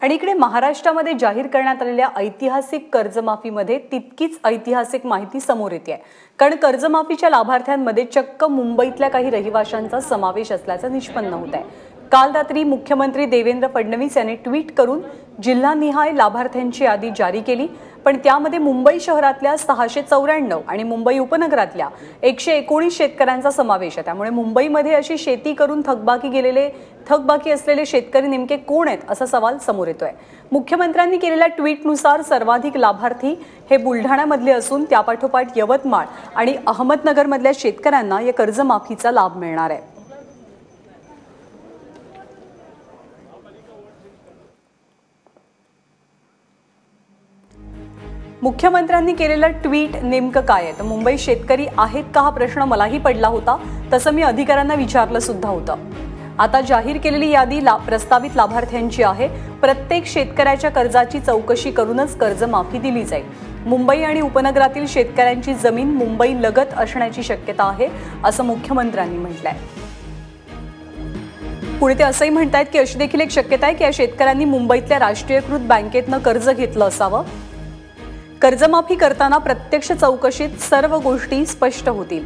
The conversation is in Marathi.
आणि इकडे महाराष्ट्रामध्ये जाहीर करण्यात आलेल्या ऐतिहासिक कर्जमाफीमध्ये तितकीच ऐतिहासिक माहिती समोर येते आहे। कारण कर्जमाफीच्या लाभार्थ्यांमध्ये चक्क मुंबईतल्या काही रहिवाशांचा समावेश असल्याचं निष्पन्न होत आहे। काल रात्री मुख्यमंत्री देवेंद्र फडणवीस यांनी ट्विट करून जिल्हानिहाय लाभार्थ्यांची यादी जारी केली, पण त्यामध्ये मुंबई शहरातल्या 694 आणि मुंबई उपनगरातल्या 119 शेतकऱ्यांचा समावेश आहे। त्यामुळे मुंबईमध्ये अशी शेती करून थकबाकी असलेले शेतकरी नेमके कोण आहेत असा सवाल समोर येतोय। मुख्यमंत्र्यांनी केलेल्या ट्विटनुसार सर्वाधिक लाभार्थी हे बुलढाण्यामधले असून त्यापाठोपाठ यवतमाळ आणि अहमदनगरमधल्या शेतकऱ्यांना या कर्जमाफीचा लाभ मिळणार आहे। मुख्यमंत्र्यांनी केलेलं ट्विट नेमकं काय आहे तर मुंबई शेतकरी आहेत का हा प्रश्न मलाही पडला होता, तसं मी अधिकाऱ्यांना विचारलं सुद्धा होतं। आता जाहीर केलेली यादी प्रस्तावित लाभार्थ्यांची आहे। प्रत्येक शेतकऱ्याच्या कर्जाची चौकशी करूनच कर्जमाफी दिली जाईल। मुंबई आणि उपनगरातील शेतकऱ्यांची जमीन मुंबई लगत असण्याची शक्यता आहे असं मुख्यमंत्र्यांनी म्हटलंय। पुढे ते असंही म्हणतायत की अशी देखील एक शक्यता आहे की या शेतकऱ्यांनी मुंबईतल्या राष्ट्रीयकृत बँकेतनं कर्ज घेतलं असावं। कर्जमाफी करताना प्रत्यक्ष चौकशीत सर्व गोष्टी स्पष्ट होतील।